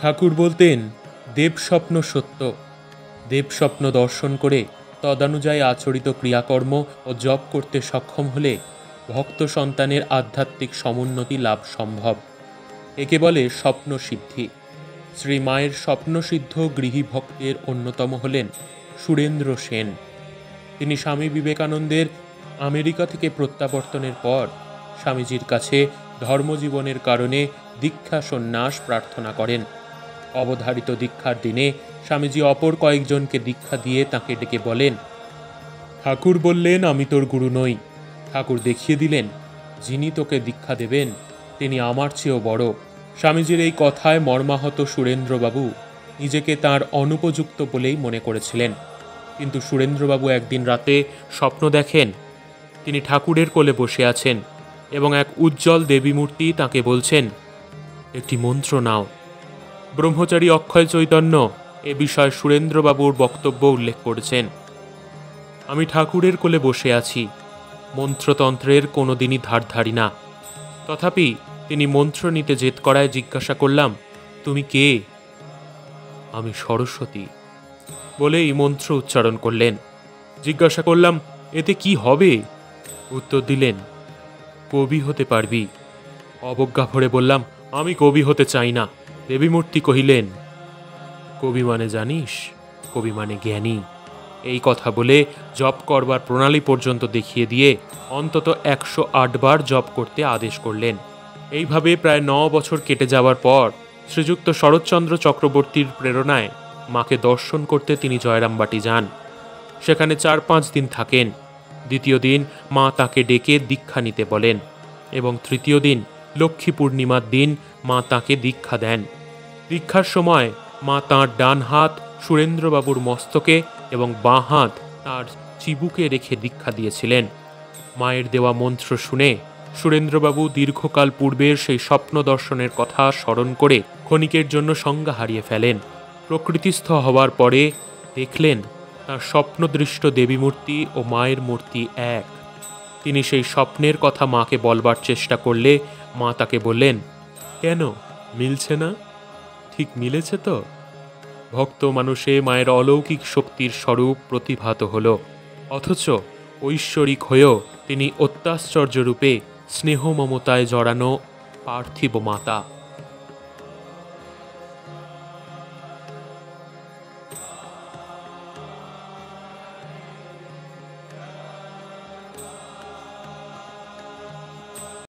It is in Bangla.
ঠাকুর বলতেন, দেবস্বপ্ন সত্য। দেবস্বপ্ন দর্শন করে তদানুযায়ী আচরিত ক্রিয়াকর্ম ও জপ করতে সক্ষম হলে ভক্ত সন্তানের আধ্যাত্মিক সমুন্নতি লাভ সম্ভব। একে বলে স্বপ্ন সিদ্ধি। শ্রীমায়ের স্বপ্নসিদ্ধ গৃহী ভক্তের অন্যতম হলেন সুরেন্দ্র সেন। তিনি স্বামী বিবেকানন্দের আমেরিকা থেকে প্রত্যাবর্তনের পর স্বামীজির কাছে ধর্মজীবনের কারণে দীক্ষা সন্ন্যাস প্রার্থনা করেন। অবধারিত দীক্ষার দিনে স্বামীজি অপর কয়েকজনকে দীক্ষা দিয়ে তাকে ডেকে বলেন, ঠাকুর বললেন আমি তোর গুরু নই। ঠাকুর দেখিয়ে দিলেন, যিনি তোকে দীক্ষা দেবেন তিনি আমার চেয়েও বড়। স্বামীজির এই কথায় মর্মাহত সুরেন্দ্রবাবু নিজেকে তার অনুপযুক্ত বলেই মনে করেছিলেন। কিন্তু সুরেন্দ্রবাবু একদিন রাতে স্বপ্ন দেখেন তিনি ঠাকুরের কোলে বসে আছেন এবং এক উজ্জ্বল দেবী মূর্তি তাঁকে বলছেন, একটি মন্ত্র নাও। ব্রহ্মচারী অক্ষয় চৈতন্য এ বিষয়ে সুরেন্দ্রবাবুর বক্তব্য উল্লেখ করেছেন, আমি ঠাকুরের কোলে বসে আছি, মন্ত্রতন্ত্রের কোনো দিনই ধার ধারি না। তথাপি তিনি মন্ত্র নিতে জেদ করায় জিজ্ঞাসা করলাম, তুমি কে? আমি সরস্বতী বলে এই মন্ত্র উচ্চারণ করলেন। জিজ্ঞাসা করলাম, এতে কি হবে? উত্তর দিলেন, কবি হতে পারবি। অবজ্ঞা ভরে বললাম, আমি কবি হতে চাই না। দেবীমূর্তি কহিলেন, কবি মানে জানিস? কবি মানে জ্ঞানী। এই কথা বলে জপ করবার প্রণালী পর্যন্ত দেখিয়ে দিয়ে অন্তত 108 বার জপ করতে আদেশ করলেন। এইভাবে প্রায় 9 বছর কেটে যাওয়ার পর শ্রীযুক্ত শরৎচন্দ্র চক্রবর্তীর প্রেরণায় মাকে দর্শন করতে তিনি জয়রামবাটি যান। সেখানে 4-5 দিন থাকেন। দ্বিতীয় দিন মা তাকে ডেকে দীক্ষা নিতে বলেন এবং তৃতীয় দিন লক্ষ্মী পূর্ণিমার দিন মা তাকে দীক্ষা দেন। দীক্ষার সময় মা তাঁর ডান হাত সুরেন্দ্রবাবুর মস্তকে এবং বাঁ হাত তাঁর চিবুকে রেখে দীক্ষা দিয়েছিলেন। মায়ের দেওয়া মন্ত্র শুনে সুরেন্দ্রবাবু দীর্ঘকাল পূর্বের সেই স্বপ্ন দর্শনের কথা স্মরণ করে ক্ষণিকের জন্য সংজ্ঞা হারিয়ে ফেলেন। প্রকৃতিস্থ হওয়ার পরে দেখলেন তাঁর স্বপ্নদৃষ্ট দেবীমূর্তি ও মায়ের মূর্তি এক। তিনি সেই স্বপ্নের কথা মাকে বলবার চেষ্টা করলে মা তাকে বললেন, কেন মিলছে না? ঠিক মিলেছে তো? ভক্ত মানুষে মায়ের অলৌকিক শক্তির স্বরূপ প্রতিভাত হল, অথচ ঐশ্বরিক হয়েও তিনি অত্যাশ্চর্যরূপে স্নেহ মমতায় জড়ানো পার্থিব মাতা।